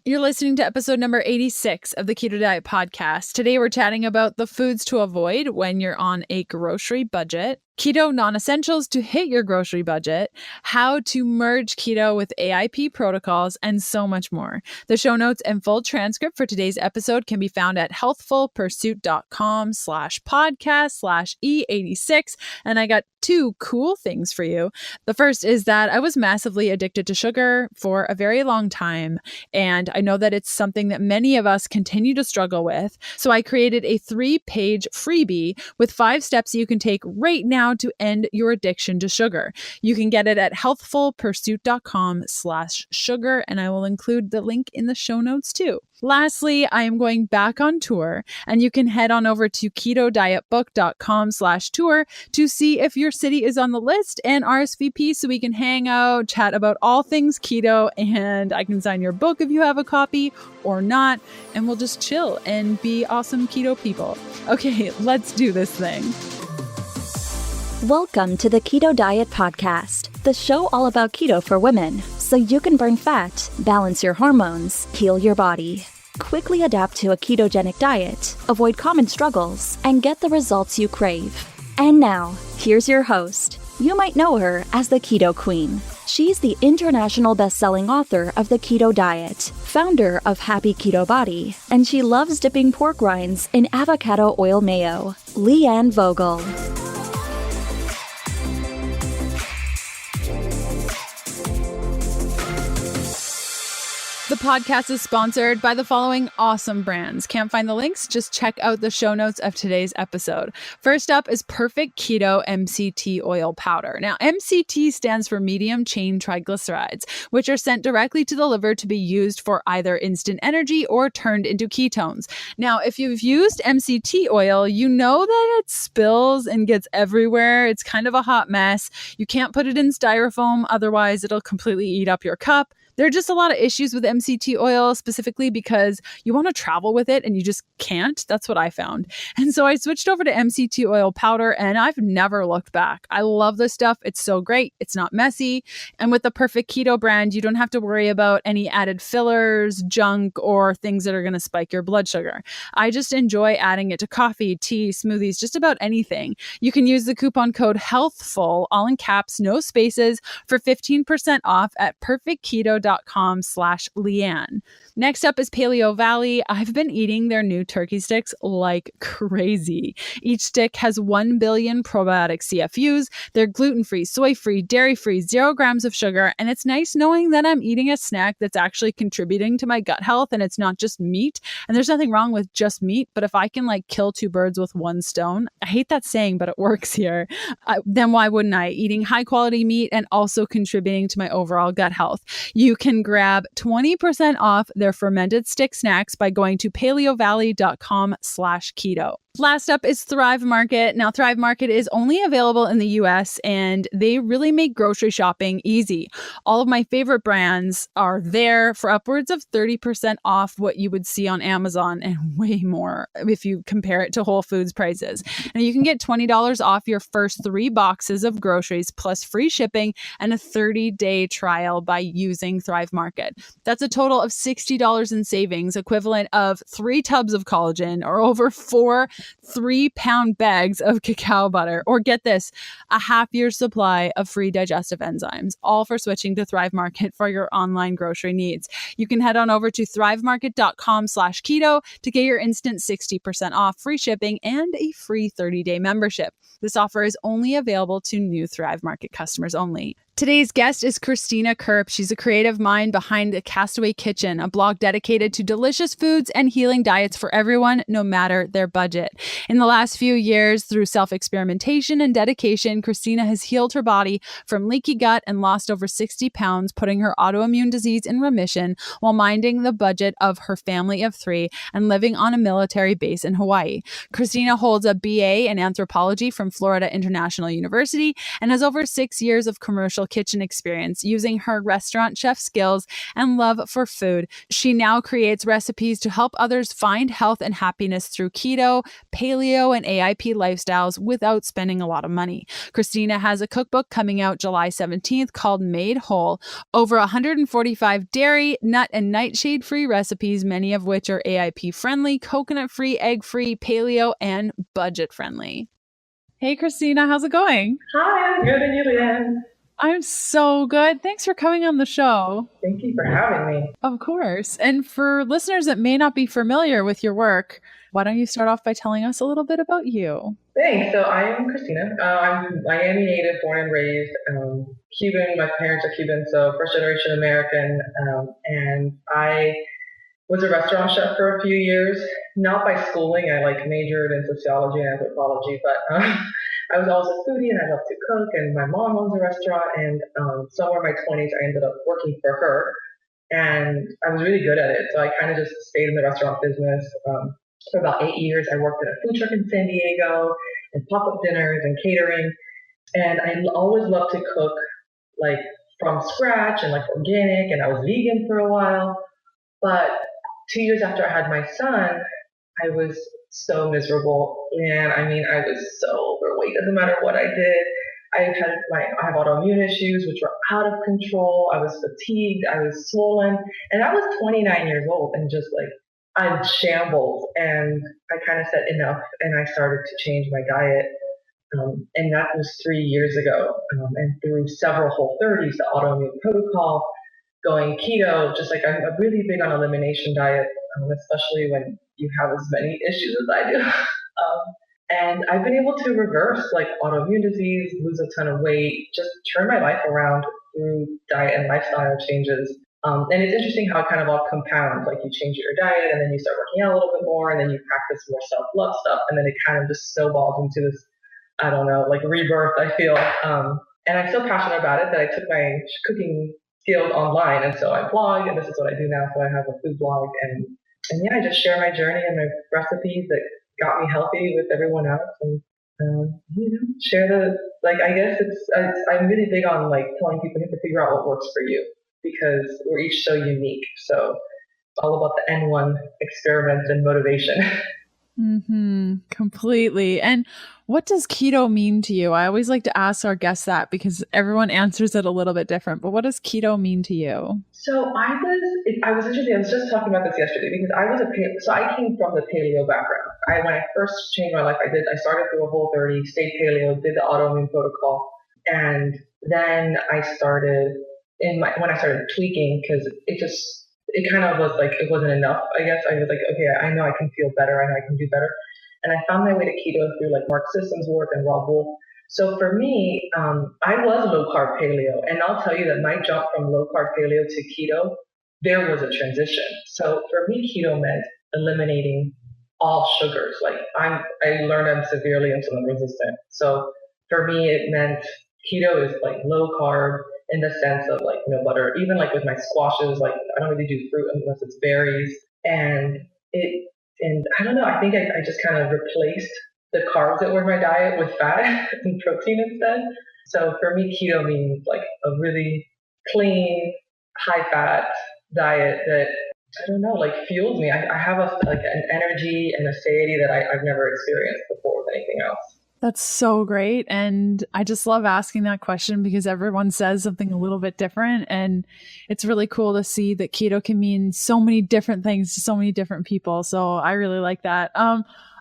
You're listening to episode number 86 of the Keto Diet Podcast. Today we're chatting about the foods to avoid when you're on a grocery budget, keto non-essentials to hit your grocery budget, how to merge keto with AIP protocols, and so much more. The show notes and full transcript for today's episode can be found at healthfulpursuit.com/podcast/E86. And I got two cool things for you. The first is that I was massively addicted to sugar for a very long time. And I know that it's something that many of us continue to struggle with. So I created a 3-page freebie with 5 steps you can take right now to end your addiction to sugar. You can get it at healthfulpursuit.com/sugar, and I will include the link in the show notes too. Lastly, I am going back on tour, and you can head on over to ketodietbook.com/tour to see if your city is on the list and RSVP so we can hang out, chat about all things keto, and I can sign your book if you have a copy or not, and we'll just chill and be awesome keto people. Okay, let's do this thing. Welcome to the Keto Diet Podcast, the show all about keto for women, so you can burn fat, balance your hormones, heal your body, quickly adapt to a ketogenic diet, avoid common struggles, and get the results you crave. And now, here's your host. You might know her as the Keto Queen. She's the international best-selling author of The Keto Diet, founder of Happy Keto Body, and she loves dipping pork rinds in avocado oil mayo, Leanne Vogel. The podcast is sponsored by the following awesome brands. Can't find the links? Just check out the show notes of today's episode. First up is Perfect Keto MCT oil powder. Now, MCT stands for medium chain triglycerides, which are sent directly to the liver to be used for either instant energy or turned into ketones. Now, if you've used MCT oil, you know that it spills and gets everywhere. It's kind of a hot mess. You can't put it in styrofoam, otherwise it'll completely eat up your cup. There are just a lot of issues with MCT oil, specifically because you want to travel with it and you just can't. That's what I found. And so I switched over to MCT oil powder and I've never looked back. I love this stuff. It's so great. It's not messy. And with the Perfect Keto brand, you don't have to worry about any added fillers, junk, or things that are going to spike your blood sugar. I just enjoy adding it to coffee, tea, smoothies, just about anything. You can use the coupon code HEALTHFUL, all in caps, no spaces, for 15% off at perfectketo.com/Leanne. Next up is Paleo Valley. I've been eating their new turkey sticks like crazy. Each stick has 1 billion probiotic CFUs. They're gluten-free, soy-free, dairy-free, 0 grams of sugar. And it's nice knowing that I'm eating a snack that's actually contributing to my gut health and it's not just meat. And there's nothing wrong with just meat, but if I can kill 2 birds with 1 stone, I hate that saying, but it works here. Then why wouldn't I? Eating high quality meat and also contributing to my overall gut health. You can grab 20% off their fermented stick snacks by going to paleovalley.com/keto. Last up is Thrive Market. Now, Thrive Market is only available in the US and they really make grocery shopping easy. All of my favorite brands are there for upwards of 30% off what you would see on Amazon and way more if you compare it to Whole Foods prices. And you can get $20 off your first 3 boxes of groceries plus free shipping and a 30-day trial by using Thrive Market. That's a total of $60 in savings, equivalent of 3 tubs of collagen or over 4 3-pound bags of cacao butter, or get this, a half-year supply of free digestive enzymes, all for switching to Thrive Market for your online grocery needs. You can head on over to thrivemarket.com/keto to get your instant 60% off, free shipping, and a free 30-day membership. This offer is only available to new Thrive Market customers only. Today's guest is Cristina Curp. She's a creative mind behind The Castaway Kitchen, a blog dedicated to delicious foods and healing diets for everyone, no matter their budget. In the last few years, through self-experimentation and dedication, Cristina has healed her body from leaky gut and lost over 60 pounds, putting her autoimmune disease in remission while minding the budget of her family of 3 and living on a military base in Hawaii. Cristina holds a BA in anthropology from Florida International University and has over 6 years of commercial kitchen experience using her restaurant chef skills and love for food. She now creates recipes to help others find health and happiness through keto, paleo, and AIP lifestyles without spending a lot of money. Cristina has a cookbook coming out July 17th called Made Whole. Over 145 dairy, nut, and nightshade-free recipes, many of which are AIP-friendly, coconut-free, egg-free, paleo, and budget-friendly. Hey, Cristina, how's it going? Hi, I'm good, and you, Leanne? I'm so good. Thanks for coming on the show. Thank you for having me. Of course. And for listeners that may not be familiar with your work, why don't you start off by telling us a little bit about you? Thanks. So I am Cristina. I'm Miami native, born and raised, Cuban. My parents are Cuban, so first generation American. And I was a restaurant chef for a few years, not by schooling. I majored in sociology and anthropology, but I was always a foodie and I love to cook, and my mom owns a restaurant, and somewhere in my 20s I ended up working for her, and I was really good at it. So I kind of just stayed in the restaurant business. For about 8 years, I worked at a food truck in San Diego and pop-up dinners and catering, and I always loved to cook from scratch and organic, and I was vegan for a while. But 2 years after I had my son, I was so miserable, and I was so overweight. Doesn't matter what I did. I have autoimmune issues, which were out of control. I was fatigued. I was swollen, and I was 29 years old, and just I'm shambles. And I kind of said enough, and I started to change my diet. And that was 3 years ago. And through several Whole30s, the autoimmune protocol, going keto, I'm really big on elimination diet, especially when you have as many issues as I do. And I've been able to reverse autoimmune disease, lose a ton of weight, just turn my life around through diet and lifestyle changes. And it's interesting how it kind of all compounds. You change your diet, and then you start working out a little bit more, and then you practice more self-love stuff, and then it kind of just snowballs into this, I don't know, rebirth, I feel. And I'm so passionate about it that I took my cooking skills online, and so I blog, and this is what I do now. So I have a food blog, and yeah, I just share my journey and my recipes that got me healthy with everyone else, and share I guess I'm really big on telling people you have to figure out what works for you, because we're each so unique. So it's all about the N1 experiment and motivation. Completely. And what does keto mean to you? I always like to ask our guests that, because everyone answers it a little bit different. But what does keto mean to you? So I was interested. I was just talking about this yesterday, because I came from the paleo background. When I first changed my life, I started through a Whole30, stayed paleo, did the autoimmune protocol, and then I started when I started tweaking, because it kind of was it wasn't enough, I guess. I was okay, I know I can feel better. I know I can do better. And I found my way to keto through Mark Sisson's work and Rob Wolf. So for me, I was low-carb paleo. And I'll tell you that my jump from low-carb paleo to keto, there was a transition. So for me, keto meant eliminating all sugars. I learned I'm severely insulin resistant. So for me, it meant keto is low-carb, in the sense of no butter, even with my squashes, I don't really do fruit unless it's berries. And I don't know, I think I just kind of replaced the carbs that were in my diet with fat and protein instead. So for me, keto means a really clean, high fat diet that, I don't know, fuels me. I have an energy and a satiety that I've never experienced before with anything else. That's so great. And I just love asking that question, because everyone says something a little bit different. And it's really cool to see that keto can mean so many different things to so many different people. So I really like that.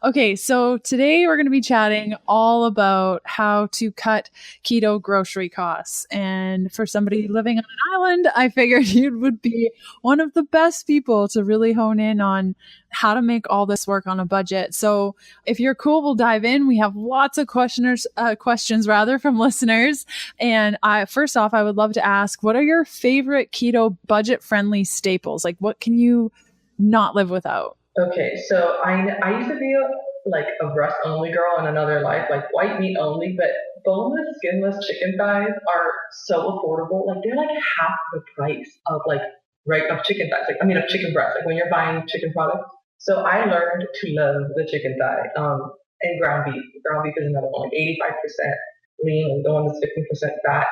Okay, so today we're going to be chatting all about how to cut keto grocery costs. And for somebody living on an island, I figured you would be one of the best people to really hone in on how to make all this work on a budget. So if you're cool, we'll dive in. We have lots of questions from listeners. And first off, I would love to ask, what are your favorite keto budget-friendly staples? What can you not live without? Okay, so I used to be a breast only girl in another life, white meat only, but boneless, skinless chicken thighs are so affordable. They're half the price of of chicken thighs. Of chicken breast. When you're buying chicken products. So I learned to love the chicken thigh. And ground beef. Ground beef is another one, 85% lean, and the one that's 15% fat.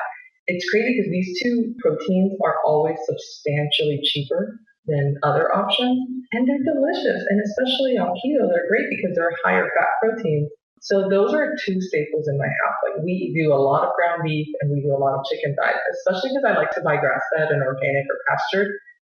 it's crazy because these two proteins are always substantially cheaper than other options, and they're delicious. And especially on keto, they're great because they're higher fat proteins. So those are two staples in my house. Like we do a lot of ground beef and we do a lot of chicken thighs, especially because I like to buy grass-fed and organic or pastured.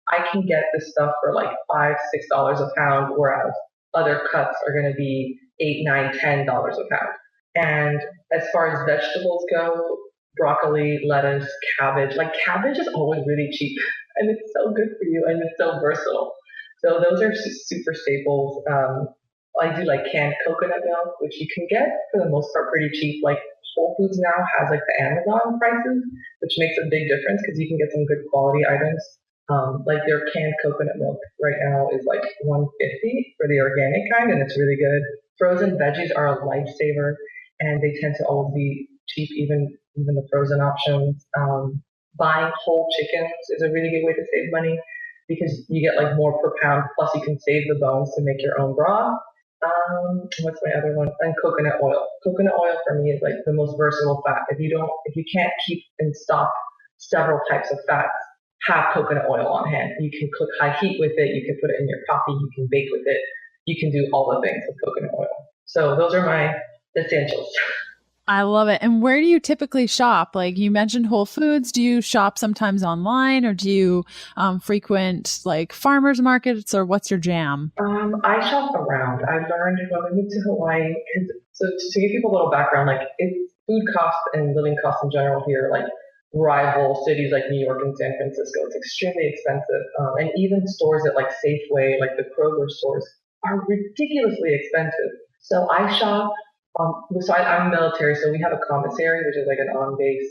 I can get this stuff for like $5, $6 a pound, whereas other cuts are going to be $8, $9, $10 a pound. And as far as vegetables go, broccoli, lettuce, cabbage. Like cabbage is always really cheap and it's so good for you and it's so versatile. So those are super staples. I do like canned coconut milk, which you can get for the most part pretty cheap. Like Whole Foods now has like the Amazon prices, which makes a big difference because you can get some good quality items. Like their canned coconut milk right now is like $1.50 for the organic kind, and it's really good. Frozen veggies are a lifesaver, and they tend to always be cheap, even the frozen options. Buying whole chickens is a really good way to save money because you get like more per pound. Plus, you can save the bones to make your own broth. What's my other one? And coconut oil. Coconut oil for me is like the most versatile fat. If you can't keep in stock several types of fats, have coconut oil on hand. You can cook high heat with it. You can put it in your coffee. You can bake with it. You can do all the things with coconut oil. So those are my essentials. I love it. And where do you typically shop? Like you mentioned Whole Foods. Do you shop sometimes online or do you frequent like farmers markets or what's your jam? I shop around. I learned when we moved to Hawaii. So to give people a little background, like food costs and living costs in general here, like rival cities like New York and San Francisco, it's extremely expensive. And even stores at like Safeway, like the Kroger stores, are ridiculously expensive. So I shop. I'm military, so we have a commissary, which is like an on-base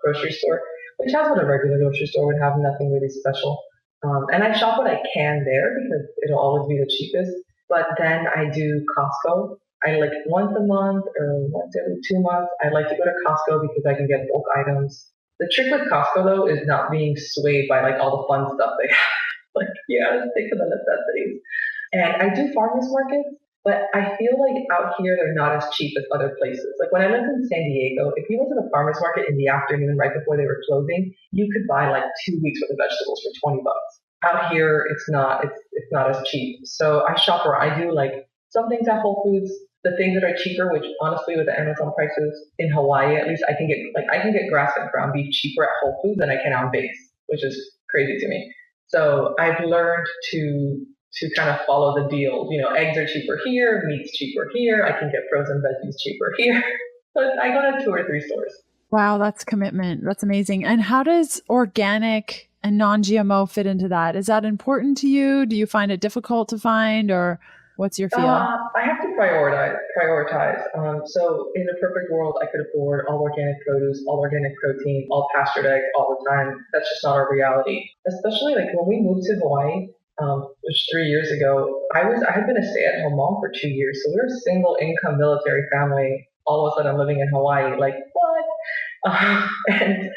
grocery store, which has what a regular grocery store would have, nothing really special. And I shop what I can there because it'll always be the cheapest. But then I do Costco. I like once a month or once every 2 months, I like to go to Costco because I can get bulk items. The trick with Costco, though, is not being swayed by like all the fun stuff they have. Like, just stick to the necessities. And I do farmers markets. But I feel like out here, they're not as cheap as other places. Like when I lived in San Diego, if you went to the farmer's market in the afternoon right before they were closing, you could buy like 2 weeks worth of vegetables for $20. Out here, it's not as cheap. So I shop where I do like some things at Whole Foods, the things that are cheaper, which honestly with the Amazon prices in Hawaii, at least I can get grass-fed ground beef cheaper at Whole Foods than I can on base, which is crazy to me. So I've learned to kind of follow the deals. Eggs are cheaper here, meat's cheaper here, I can get frozen veggies cheaper here. But I go to 2 or 3 stores. Wow, that's commitment. That's amazing. And how does organic and non-GMO fit into that? Is that important to you? Do you find it difficult to find, or what's your feel? I have to prioritize. So in a perfect world, I could afford all organic produce, all organic protein, all pastured eggs all the time. That's just not our reality. Especially like when we moved to Hawaii, which 3 years ago, I had been a stay-at-home mom for 2 years. So we were a single income military family. All of a sudden I'm living in Hawaii. Like, what? And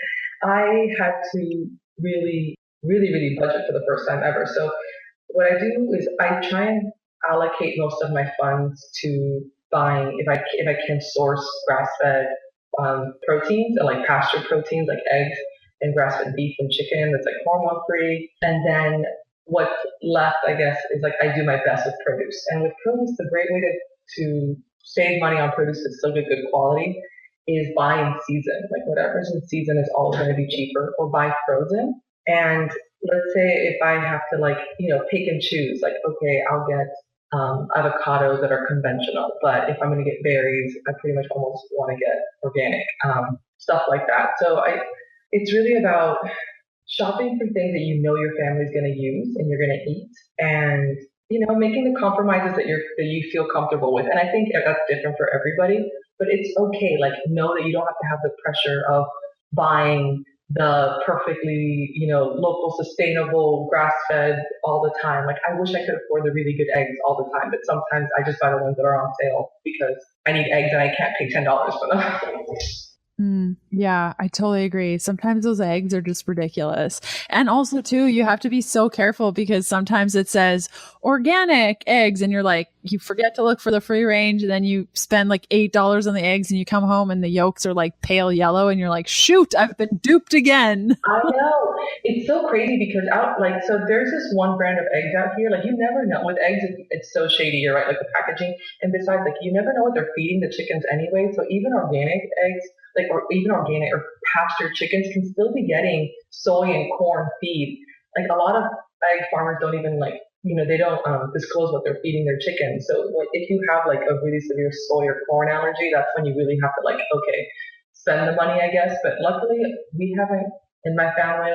I had to really, really, really budget for the first time ever. So what I do is I try and allocate most of my funds to buying, if I can source grass-fed proteins and like pastured proteins like eggs and grass-fed beef and chicken that's like hormone-free. And then what's left, I guess, is like I do my best with produce. And with produce, the great way to save money on produce that's still good quality is buy in season. Like whatever's in season is always going to be cheaper, or buy frozen. And let's say if I have to pick and choose, like, okay, I'll get avocados that are conventional, but if I'm going to get berries, I pretty much almost want to get organic, stuff like that. So it's really about shopping for things that your family's going to use and you're going to eat, and making the compromises that you feel comfortable with. And I think that's different for everybody, but it's okay. Like, know that you don't have to have the pressure of buying the perfectly, local, sustainable, grass-fed all the time. Like, I wish I could afford the really good eggs all the time, but sometimes I just buy the ones that are on sale because I need eggs and I can't pay $10 for them. Yeah, I totally agree. Sometimes those eggs are just ridiculous. And also too, you have to be so careful because sometimes it says organic eggs and you're like, you forget to look for the free range and then you spend like $8 on the eggs and you come home and the yolks are like pale yellow and you're like, shoot, I've been duped again. I know. It's so crazy because so there's this one brand of eggs out here. Like you never know with eggs, it's so shady. You're right, like the packaging. And besides, like you never know what they're feeding the chickens anyway. So even organic eggs, like or even organic or pastured chickens can still be getting soy and corn feed. Like a lot of egg farmers don't even they don't disclose what they're feeding their chickens. So like, if you have like a really severe soy or corn allergy, that's when you really have to okay, spend the money, I guess. But luckily, we haven't in my family.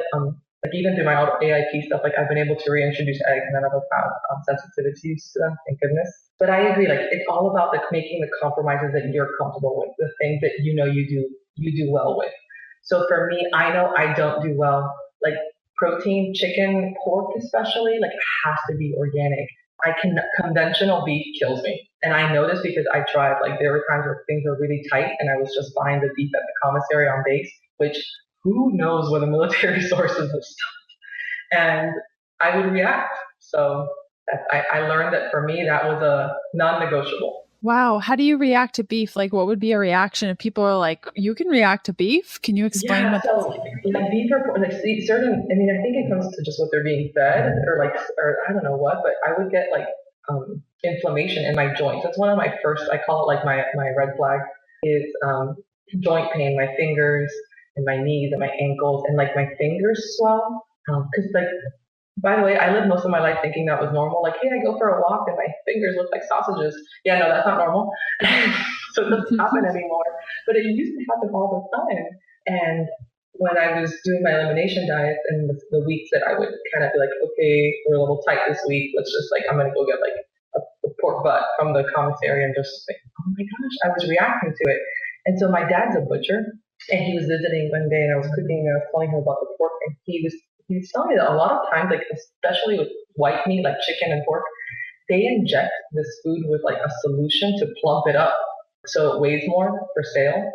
Like even through my AIP stuff, like I've been able to reintroduce eggs, and none of us have sensitivities to them, thank goodness. But I agree, like it's all about making the compromises that you're comfortable with, the things that you do well with. So for me, I know I don't do well, like protein, chicken, pork especially, like has to be organic. Conventional beef kills me. And I know this because I tried, like there were times where things were really tight and I was just buying the beef at the commissary on base, which who knows where the military sources of stuff. And I would react. So I learned that for me, that was a non-negotiable. Wow. How do you react to beef? Like what would be a reaction if people are like, you can react to beef? Can you explain what that's like? Like beef or like certain, I mean, I think it comes to just what they're being fed or I don't know what, but I would get inflammation in my joints. That's one of my first, I call it like my red flag is joint pain, my fingers and my knees and my ankles and like my fingers swell. Cause like, by the way, I lived most of my life thinking that was normal. Like, hey, I go for a walk and my fingers look like sausages. Yeah, no, that's not normal. So it doesn't happen anymore. But it used to happen all the time. And when I was doing my elimination diets and the weeks that I would kind of be like, okay, we're a little tight this week. Let's just I'm going to go get a pork butt from the commissary and just oh my gosh, I was reacting to it. And so my dad's a butcher and he was visiting one day and I was cooking and I was telling him about the pork and he was telling me that a lot of times, like especially with white meat, like chicken and pork, they inject this food with like a solution to plump it up so it weighs more for sale.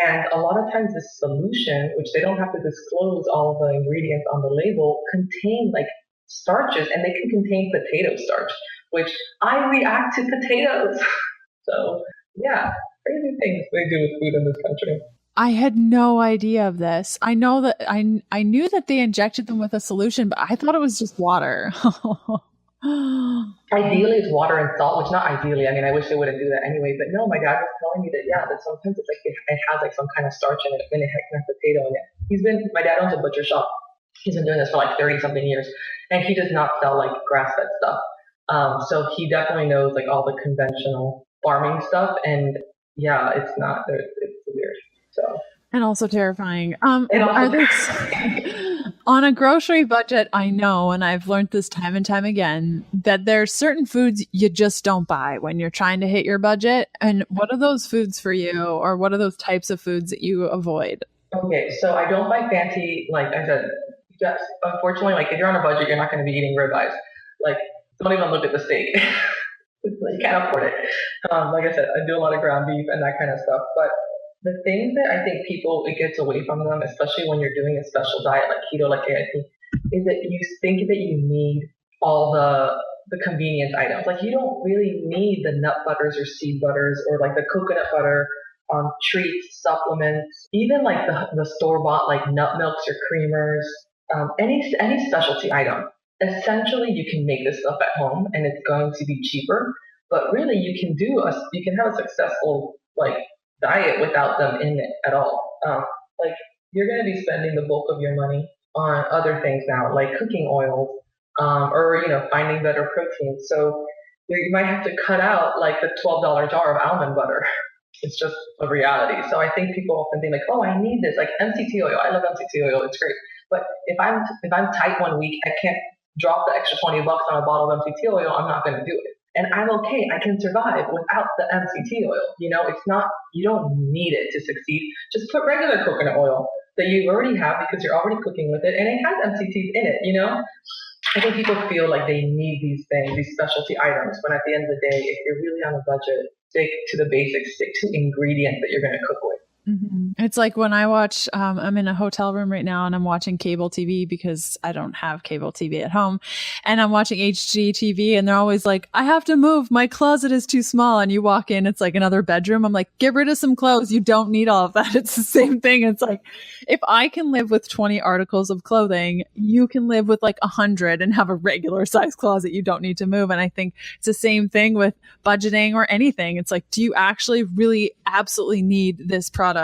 And a lot of times this solution, which they don't have to disclose all of the ingredients on the label, contain like starches and they can contain potato starch, which I react to potatoes. So yeah, crazy things they do with food in this country. I had no idea of this. I know that I knew that they injected them with a solution, but I thought it was just water. Ideally, it's water and salt, which not ideally. I mean, I wish they wouldn't do that anyway. But no, my dad was telling me that that sometimes it's like it has like some kind of starch in it when it has potato in it. My dad owns a butcher shop. He's been doing this for like 30 something years, and he does not sell like grass fed stuff. So he definitely knows like all the conventional farming stuff, and yeah, it's weird. So. And also terrifying. On a grocery budget, I know, and I've learned this time and time again, that there's certain foods you just don't buy when you're trying to hit your budget. And what are those foods for you, or what are those types of foods that you avoid? Okay, so I don't buy fancy, like I said, just unfortunately, like if you're on a budget, you're not going to be eating ribeyes. Like, don't even look at the steak. You can't afford it. Like I said, I do a lot of ground beef and that kind of stuff, but the things that I think it gets away from them, especially when you're doing a special diet like keto, like AIP, is that you think that you need all the convenience items. Like you don't really need the nut butters or seed butters or like the coconut butter, treats, supplements, even like the store-bought like nut milks or creamers, any specialty item. Essentially, you can make this stuff at home and it's going to be cheaper, but really you can have a successful like diet without them in it at all. Like you're going to be spending the bulk of your money on other things now, like cooking oils, or finding better protein. So you might have to cut out like the $12 jar of almond butter. It's just a reality. So I think people often think like, oh, I need this, like MCT oil. I love MCT oil. It's great. But if I'm tight one week, I can't drop the extra $20 on a bottle of MCT oil. I'm not going to do it. And I'm okay. I can survive without the MCT oil. It's not, you don't need it to succeed. Just put regular coconut oil that you already have because you're already cooking with it and it has MCTs in it, I think people feel like they need these things, these specialty items, when at the end of the day, if you're really on a budget, stick to the basics, stick to ingredients that you're going to cook with. It's like when I watch, I'm in a hotel room right now and I'm watching cable TV because I don't have cable TV at home, and I'm watching HGTV and they're always like, I have to move. My closet is too small. And you walk in, it's like another bedroom. I'm like, get rid of some clothes. You don't need all of that. It's the same thing. It's like, if I can live with 20 articles of clothing, you can live with like 100 and have a regular size closet. You don't need to move. And I think it's the same thing with budgeting or anything. It's like, do you actually really absolutely need this product?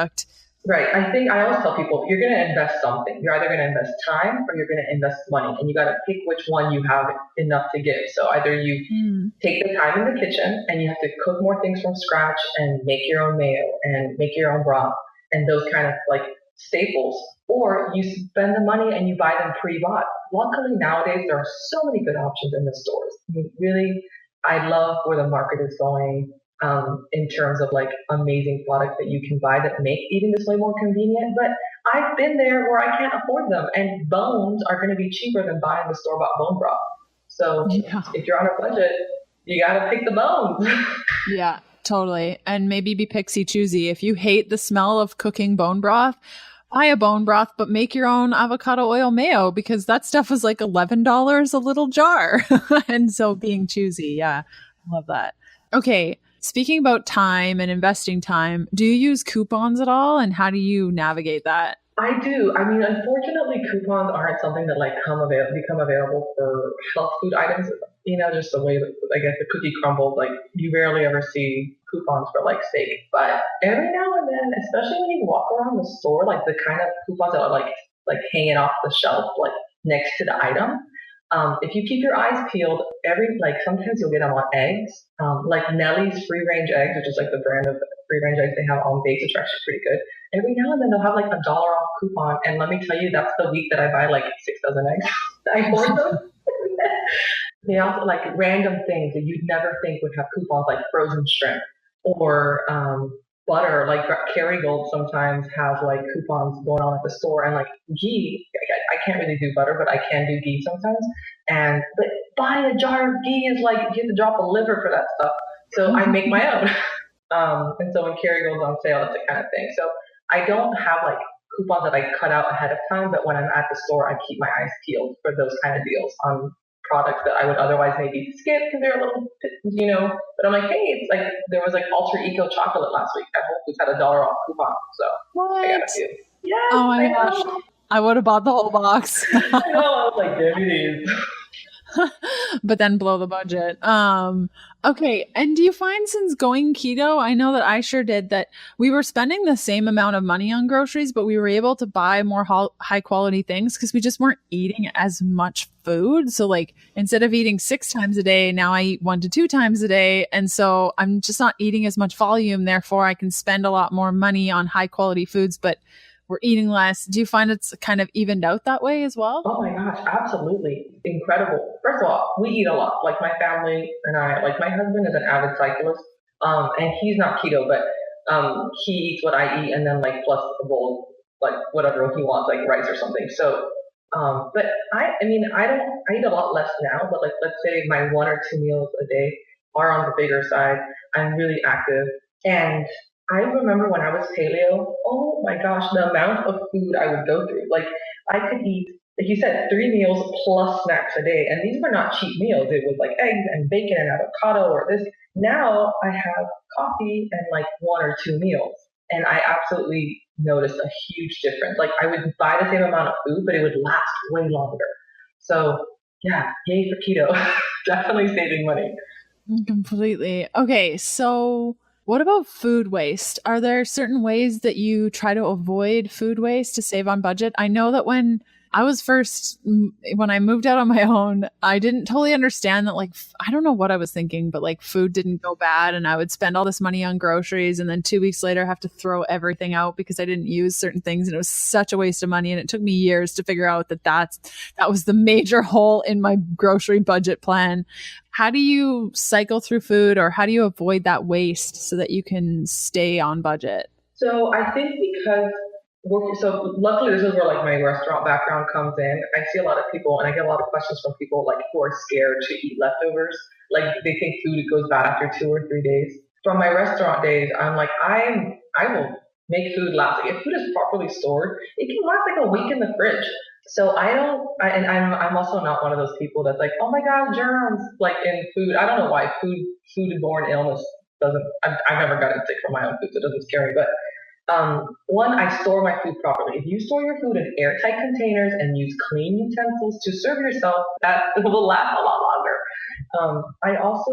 Right. I think I always tell people, you're going to invest something. You're either going to invest time or you're going to invest money, and you got to pick which one you have enough to give. So either you take the time in the kitchen and you have to cook more things from scratch and make your own mayo and make your own broth and those kind of like staples, or you spend the money and you buy them pre-bought. Luckily nowadays there are so many good options in the stores. I mean, really, I love where the market is going. In terms of like amazing products that you can buy that make eating this way more convenient. But I've been there where I can't afford them, and bones are going to be cheaper than buying the store-bought bone broth. So if you're on a budget, you got to pick the bones. Yeah, totally. And maybe be picksy choosy. If you hate the smell of cooking bone broth, buy a bone broth, but make your own avocado oil mayo, because that stuff is like $11 a little jar. And so being choosy. Yeah, I love that. Okay. Speaking about time and investing time, do you use coupons at all? And how do you navigate that? I do. I mean, unfortunately, coupons aren't something that like become available for health food items. You know, just the way that I guess the cookie crumbled, like you rarely ever see coupons for like steak. But every now and then, especially when you walk around the store, like the kind of coupons that are like hanging off the shelf, like next to the item. If you keep your eyes peeled, sometimes you'll get them on eggs, like Nellie's free range eggs, which is like the brand of free range eggs they have on base, which are actually pretty good. Every now and then they'll have like $1 off coupon, and let me tell you, that's the week that I buy like 6 dozen eggs. I hoard them. They also like random things that you'd never think would have coupons, like frozen shrimp or butter. Like Kerrygold sometimes has like coupons going on at the store, and like ghee. I can't really do butter, but I can do ghee sometimes. But buying a jar of ghee is like you have to drop a liver for that stuff. So I make my own. And so when Kerrygold's on sale, that's the kind of thing. So I don't have like coupons that I cut out ahead of time, but when I'm at the store, I keep my eyes peeled for those kind of deals on products that I would otherwise maybe skip because they're a little, but I'm like, hey, it's like, there was like Ultra Eco chocolate last week at Whole Foods had $1 off coupon. So what? I got a few. Yes, oh my gosh. I would have bought the whole box. I know, I was like, give me these. But then blow the budget. Okay. And do you find, since going keto, I know that I sure did, that we were spending the same amount of money on groceries, but we were able to buy more high quality things because we just weren't eating as much food. So like instead of eating 6 times a day, now I eat 1 to 2 times a day. And so I'm just not eating as much volume. Therefore I can spend a lot more money on high quality foods, but we're eating less. Do you find it's kind of evened out that way as well? Oh my gosh, absolutely. Incredible. First of all, we eat a lot. Like my family and I, like my husband is an avid cyclist, and he's not keto, but he eats what I eat and then like plus a bowl, like whatever he wants, like rice or something. So, but I eat a lot less now, but like, let's say my 1 or 2 meals a day are on the bigger side. I'm really active, and I remember when I was paleo, oh my gosh, the amount of food I would go through. Like I could eat, like you said, 3 meals plus snacks a day. And these were not cheap meals. It was like eggs and bacon and avocado or this. Now I have coffee and like 1 or 2 meals. And I absolutely noticed a huge difference. Like I would buy the same amount of food, but it would last way longer. So yeah, yay for keto. Definitely saving money. Completely. Okay, so what about food waste? Are there certain ways that you try to avoid food waste to save on budget? I know that when I moved out on my own, I didn't totally understand that, like, I don't know what I was thinking, but like food didn't go bad and I would spend all this money on groceries and then 2 weeks later have to throw everything out because I didn't use certain things. And it was such a waste of money. And it took me years to figure out that was the major hole in my grocery budget plan. How do you cycle through food, or how do you avoid that waste so that you can stay on budget? So I think because luckily this is where like my restaurant background comes in. I see a lot of people and I get a lot of questions from people like who are scared to eat leftovers. Like they think food goes bad after 2 or 3 days. From my restaurant days, I'm like, I will make food last. Like, if food is properly stored, it can last like a week in the fridge. So I'm also not one of those people that's like, oh my God, germs, like in food. I don't know why food-borne illness doesn't, I've never gotten sick from my own food, so it doesn't scare me. But one, I store my food properly. If you store your food in airtight containers and use clean utensils to serve yourself, that will last a lot longer. I also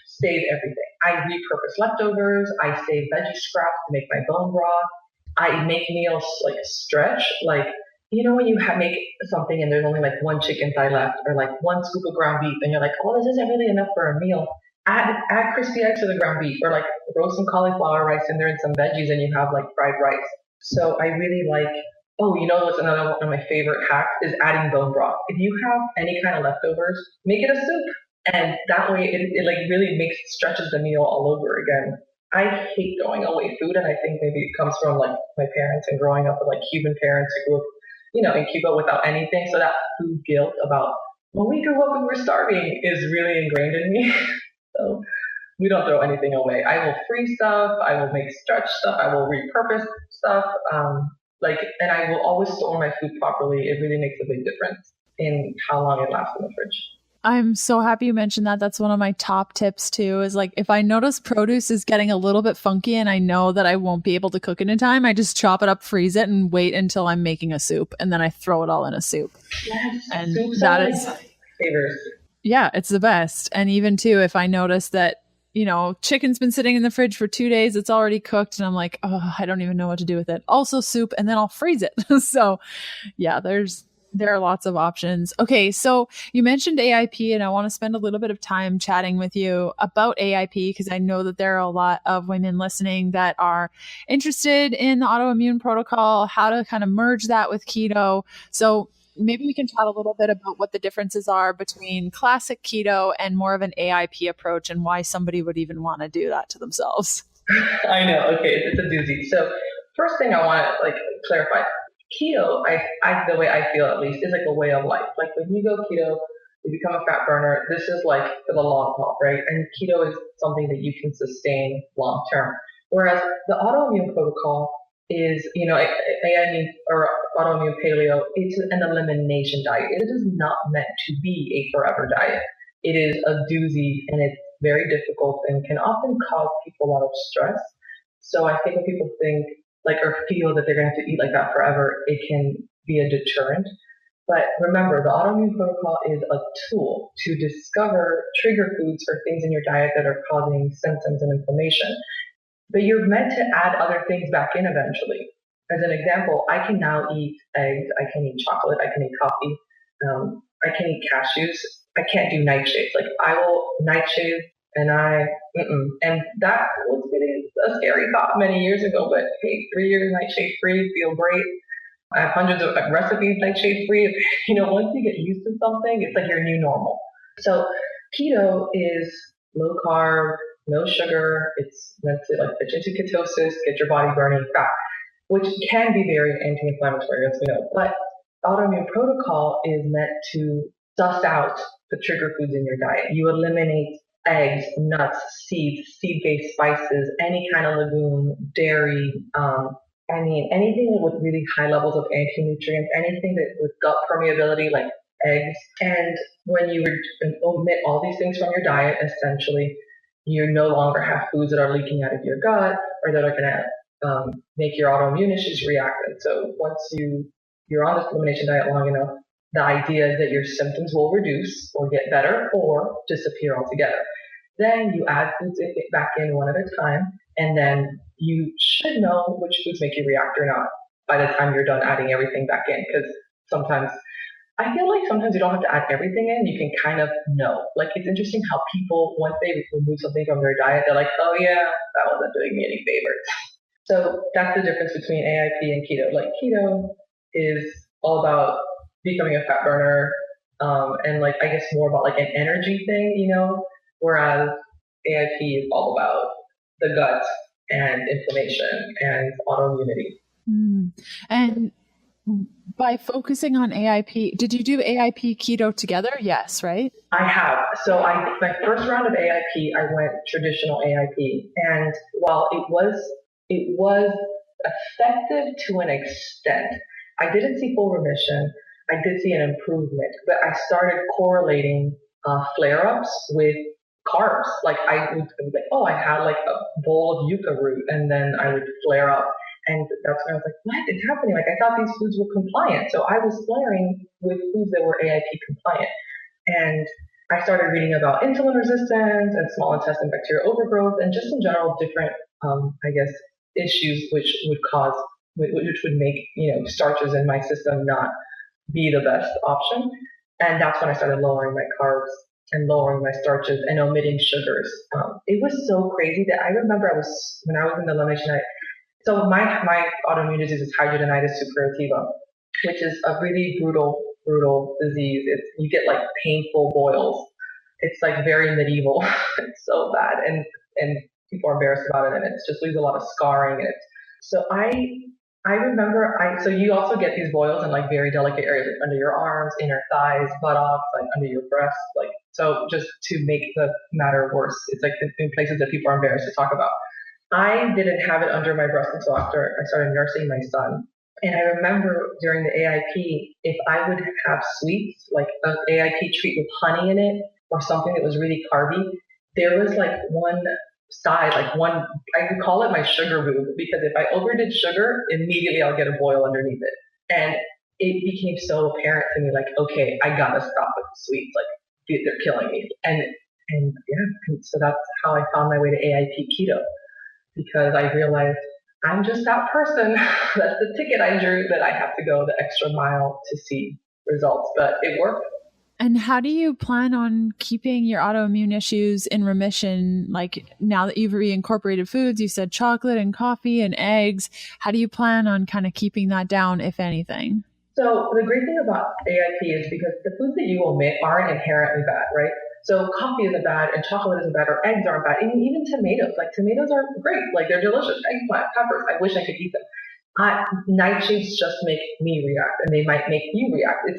save everything. I repurpose leftovers. I save veggie scraps to make my bone broth. I make meals like stretch, like, when you make something and there's only like one chicken thigh left or like one scoop of ground beef and you're like, oh, this isn't really enough for a meal. Add crispy eggs to the ground beef, or like roast some cauliflower rice in there and some veggies and you have like fried rice. So I really like, what's another one of my favorite hacks is adding bone broth. If you have any kind of leftovers, make it a soup. And that way it like really stretches the meal all over again. I hate throwing away food, and I think maybe it comes from like my parents and growing up with like Cuban parents who grew up, in Cuba without anything. So that food guilt about when we grew up and we're starving is really ingrained in me. So we don't throw anything away. I will freeze stuff. I will make stretch stuff. I will repurpose stuff. And I will always store my food properly. It really makes a big difference in how long it lasts in the fridge. I'm so happy you mentioned that. That's one of my top tips too, is like, if I notice produce is getting a little bit funky and I know that I won't be able to cook it in time, I just chop it up, freeze it, and wait until I'm making a soup. And then I throw it all in a soup. Yes, and soups that is favors. Yeah, it's the best. And even too, if I notice that, chicken's been sitting in the fridge for 2 days, it's already cooked, and I'm like, oh, I don't even know what to do with it. Also soup, and then I'll freeze it. So yeah, there are lots of options. Okay, so you mentioned AIP, and I want to spend a little bit of time chatting with you about AIP because I know that there are a lot of women listening that are interested in the autoimmune protocol, how to kind of merge that with keto. So maybe we can chat a little bit about what the differences are between classic keto and more of an AIP approach, and why somebody would even want to do that to themselves. I know. Okay, it's a doozy. So first thing I want to clarify. Keto, the way I feel at least, is like a way of life. Like when you go keto, you become a fat burner. This is like for the long haul, right? And keto is something that you can sustain long term. Whereas the autoimmune protocol is, or autoimmune paleo, it's an elimination diet. It is not meant to be a forever diet. It is a doozy, and it's very difficult and can often cause people a lot of stress. So I think when people think or feel that they're going to have to eat like that forever, it can be a deterrent. But remember, the autoimmune protocol is a tool to discover trigger foods or things in your diet that are causing symptoms and inflammation. But you're meant to add other things back in eventually. As an example, I can now eat eggs, I can eat chocolate, I can eat coffee, I can eat cashews. I can't do nightshades. Like I will nightshade, and and that was really a scary thought many years ago. But hey, 3 years nightshade free, feel great. I have hundreds of recipes nightshade free. Once you get used to something, it's like your new normal. So keto is low carb, no sugar. It's meant to pitch into ketosis, get your body burning fat, which can be very anti-inflammatory, as we know. But autoimmune protocol is meant to suss out the trigger foods in your diet. You eliminate eggs, nuts, seeds, seed-based spices, any kind of legume, dairy, anything with really high levels of anti-nutrients, anything that with gut permeability like eggs. And when you omit all these things from your diet, essentially, you no longer have foods that are leaking out of your gut or that are going to make your autoimmune issues react. And so once you're on this elimination diet long enough, the idea is that your symptoms will reduce or get better or disappear altogether. Then you add foods back in one at a time, and then you should know which foods make you react or not by the time you're done adding everything back in. Because I feel like sometimes you don't have to add everything in. You can kind of know. Like it's interesting how people, once they remove something from their diet, they're like, oh yeah, that wasn't doing me any favors. So that's the difference between AIP and keto. Like keto is all about becoming a fat burner, and I guess more about an energy thing, whereas AIP is all about the gut and inflammation and autoimmunity. And by focusing on AIP, did you do AIP keto together? Yes, right? I have. So my first round of AIP, I went traditional AIP, and while it was effective to an extent. I didn't see full remission. I did see an improvement, but I started correlating flare-ups with carbs. Like I would be like, oh, I had like a bowl of yucca root, and then I would flare up. And that's when I was like, what is happening? Like I thought these foods were compliant. So I was flaring with foods that were AIP compliant. And I started reading about insulin resistance and small intestine bacterial overgrowth and just in general different, issues which would make, starches in my system not be the best option. And that's when I started lowering my carbs and lowering my starches and omitting sugars. It was so crazy that I remember when I was in the elimination diet. So my autoimmune disease is hidradenitis suppurativa, which is a really brutal disease. You get like painful boils. It's like very medieval. It's so bad, and people are embarrassed about it, and it just leaves a lot of scarring in it. So I remember so you also get these boils in like very delicate areas, like under your arms, inner thighs, buttocks, like under your breasts, like so. Just to make the matter worse, it's like in places that people are embarrassed to talk about. I didn't have it under my breast until after I started nursing my son. And I remember during the AIP, if I would have sweets, like an AIP treat with honey in it or something that was really carby, there was like one side, I could call it my sugar boob, because if I overdid sugar, immediately I'll get a boil underneath it. And it became so apparent to me, like, okay, I gotta stop with the sweets. Like, they're killing me. And so that's how I found my way to AIP keto. Because I realized I'm just that person. That's the ticket I drew, that I have to go the extra mile to see results. But it worked. And how do you plan on keeping your autoimmune issues in remission? Like now that you've reincorporated foods, you said chocolate and coffee and eggs. How do you plan on kind of keeping that down, if anything? So the great thing about AIP is because the foods that you omit aren't inherently bad, right? So coffee isn't bad and chocolate isn't bad or eggs aren't bad. And even tomatoes, like tomatoes are great. Like they're delicious. Eggplant, peppers, I wish I could eat them. Nightshades just make me react, and they might make you react.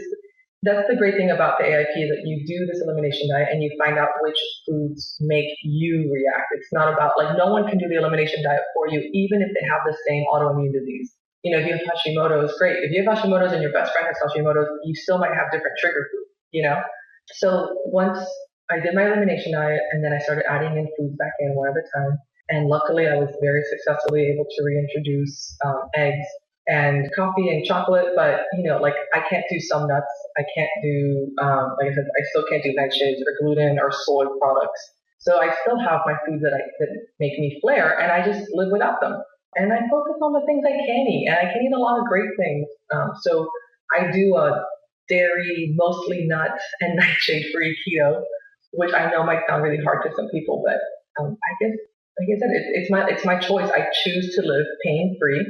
That's the great thing about the AIP, is that you do this elimination diet and you find out which foods make you react. It's not about, like, no one can do the elimination diet for you, even if they have the same autoimmune disease. If you have Hashimoto's, great. If you have Hashimoto's and your best friend has Hashimoto's, you still might have different trigger food, So once I did my elimination diet, and then I started adding in foods back in one at a time. And luckily, I was very successfully able to reintroduce eggs and coffee and chocolate. But, I can't do some nuts. I can't do, like I said, I still can't do nightshades or gluten or soy products. So I still have my foods that make me flare, and I just live without them. And I focus on the things I can eat, and I can eat a lot of great things. So I do a dairy, mostly nuts, and nightshade-free keto, which I know might sound really hard to some people, but I guess, like I said, it's my choice. I choose to live pain-free,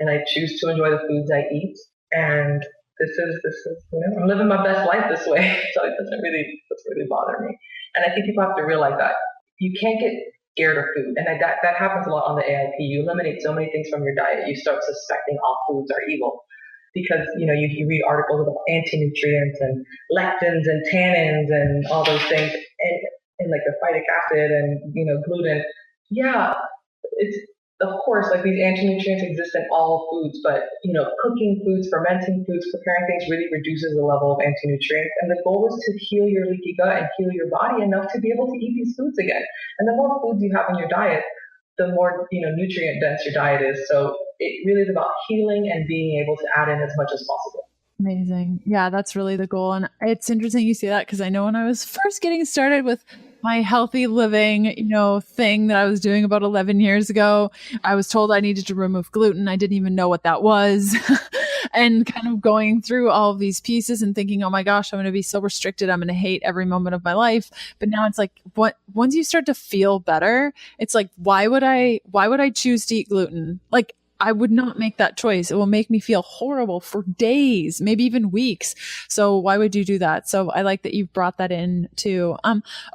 and I choose to enjoy the foods I eat. And this is I'm living my best life this way, so it doesn't really bother me. And I think people have to realize that you can't get scared of food, and that happens a lot on the AIP. You eliminate so many things from your diet, you start suspecting all foods are evil. Because, you read articles about anti-nutrients and lectins and tannins and all those things, and like the phytic acid and, gluten. Yeah, it's, of course, like these anti-nutrients exist in all foods, but, cooking foods, fermenting foods, preparing things really reduces the level of anti-nutrients. And the goal is to heal your leaky gut and heal your body enough to be able to eat these foods again. And the more foods you have in your diet, the more, nutrient dense your diet is. So it really is about healing and being able to add in as much as possible. Amazing. Yeah, that's really the goal. And it's interesting you say that, because I know when I was first getting started with my healthy living, thing that I was doing about 11 years ago, I was told I needed to remove gluten. I didn't even know what that was. And kind of going through all of these pieces and thinking, oh my gosh, I'm going to be so restricted. I'm going to hate every moment of my life. But now it's like, once you start to feel better, it's like, why would I choose to eat gluten? Like, I would not make that choice. It will make me feel horrible for days, maybe even weeks. So why would you do that? So I like that you've brought that in too.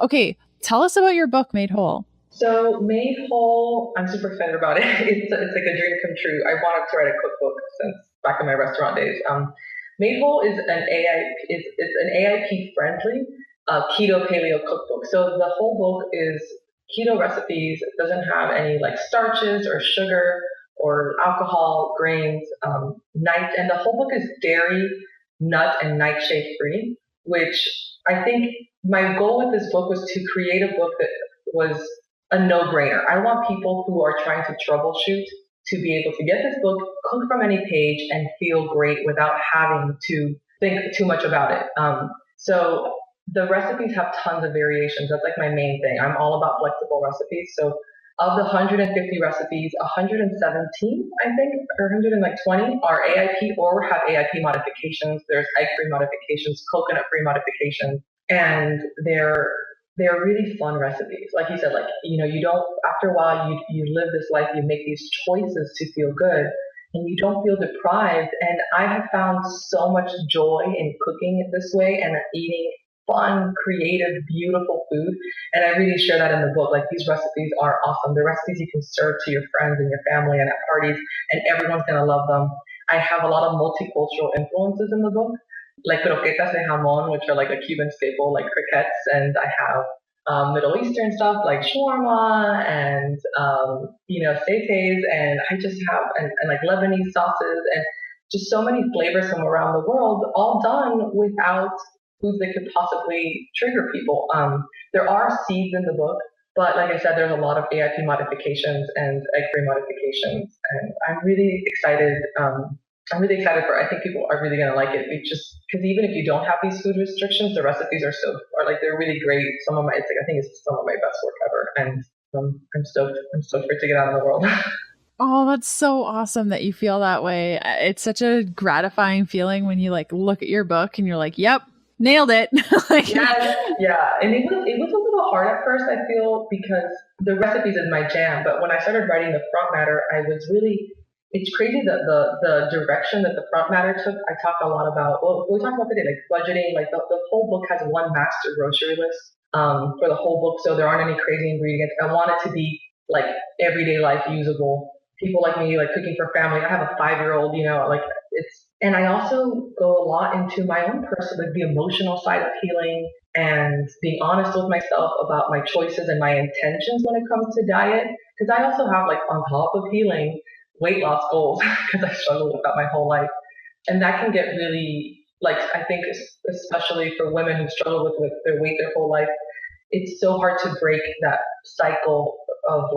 Okay. Tell us about your book, Made Whole. So Made Whole, I'm super excited about it. It's like a dream come true. I wanted to write a cookbook since back in my restaurant days. Made Whole is an AIP friendly keto paleo cookbook. So the whole book is keto recipes. It doesn't have any like starches or sugar. or alcohol, grains, night. And the whole book is dairy, nut, and nightshade free, which I think my goal with this book was to create a book that was a no-brainer. I want people who are trying to troubleshoot to be able to get this book, cook from any page, and feel great without having to think too much about it. So the recipes have tons of variations. That's like my main thing. I'm all about flexible recipes. So of the 150 recipes, 117, I think, or 120 are AIP or have AIP modifications. There's egg-free modifications, coconut-free modifications, and they're really fun recipes. Like you said, you don't, after a while, you live this life, you make these choices to feel good, and you don't feel deprived. And I have found so much joy in cooking it this way and eating fun, creative, beautiful food. And I really share that in the book. Like, these recipes are awesome. The recipes you can serve to your friends and your family and at parties, and everyone's going to love them. I have a lot of multicultural influences in the book, like croquetas de jamón, which are like a Cuban staple, like crickets. And I have Middle Eastern stuff like shawarma and, seites. And I just have, and like Lebanese sauces and just so many flavors from around the world, all done without foods that could possibly trigger people. There are seeds in the book, but like I said, there's a lot of AIP modifications and egg-free modifications, and I'm really excited. I think people are really going to like it. Because even if you don't have these food restrictions, the recipes they're really great. I think it's some of my best work ever, and I'm stoked for it to get out in the world. Oh, that's so awesome that you feel that way. It's such a gratifying feeling when you look at your book and you're like, yep, nailed it. Yeah. And it was a little hard at first, I feel, because the recipes is my jam. But when I started writing the front matter, it's crazy that the direction that the front matter took. I talk a lot about, we talked about today, like budgeting, like the whole book has one master grocery list for the whole book. So there aren't any crazy ingredients. I want it to be like everyday life usable. People like me, like cooking for family. I have a 5-year-old, and I also go a lot into my own personal, the emotional side of healing and being honest with myself about my choices and my intentions when it comes to diet. Because I also have, on top of healing, weight loss goals, because I struggled with that my whole life. And that can get really, I think especially for women who struggle with their weight their whole life, it's so hard to break that cycle of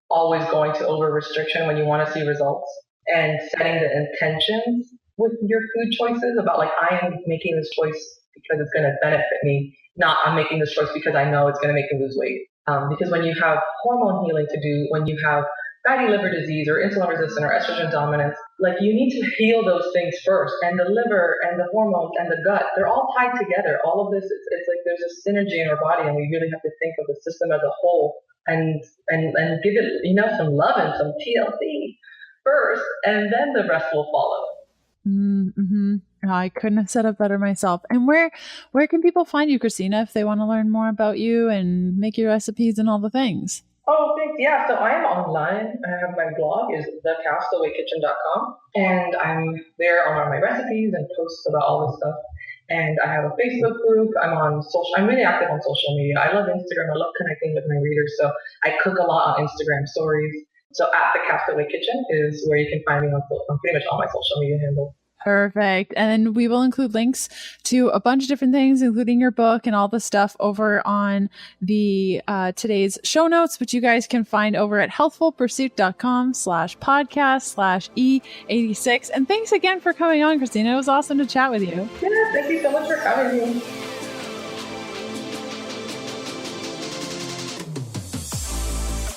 always going to over restriction when you want to see results, and setting the intentions with your food choices about I am making this choice because it's going to benefit me, not I'm making this choice because I know it's going to make me lose weight. Because when you have hormone healing to do, when you have fatty liver disease or insulin resistance or estrogen dominance, you need to heal those things first. And the liver and the hormones and the gut, they're all tied together. All of this, it's like there's a synergy in our body, and we really have to think of the system as a whole and give it, some love and some TLC first, and then the rest will follow. Mm-hmm. Oh, I couldn't have said it better myself. And where can people find you, Cristina, if they want to learn more about you and make your recipes and all the things? Oh, thanks. Yeah, so I am online. I have my blog is thecastaway.kitchen.com, and I'm there on all my recipes and posts about all this stuff. And I have a Facebook group. I'm really active on social media. I love Instagram. I love connecting with my readers. So I cook a lot on Instagram stories. So at The Castaway Kitchen is where you can find me on pretty much all my social media handles. Perfect. And then we will include links to a bunch of different things, including your book and all the stuff over on the today's show notes, which you guys can find over at healthfulpursuit.com/podcast/E86. And thanks again for coming on, Cristina. It was awesome to chat with you. Yeah, thank you so much for having me.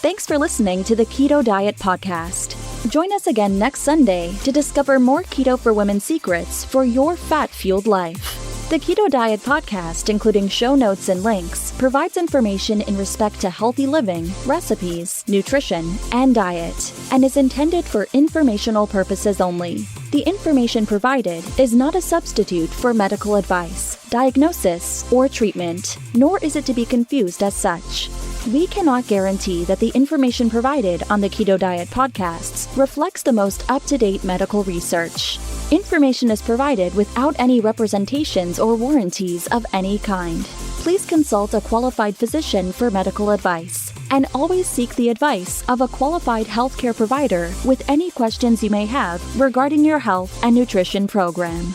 Thanks for listening to the Keto Diet Podcast. Join us again next Sunday to discover more keto for women secrets for your fat-fueled life. The Keto Diet Podcast, including show notes and links, provides information in respect to healthy living, recipes, nutrition, and diet, and is intended for informational purposes only. The information provided is not a substitute for medical advice, diagnosis, or treatment, nor is it to be confused as such. We cannot guarantee that the information provided on the Keto Diet podcasts reflects the most up-to-date medical research. Information is provided without any representations or warranties of any kind. Please consult a qualified physician for medical advice. And always seek the advice of a qualified healthcare provider with any questions you may have regarding your health and nutrition program.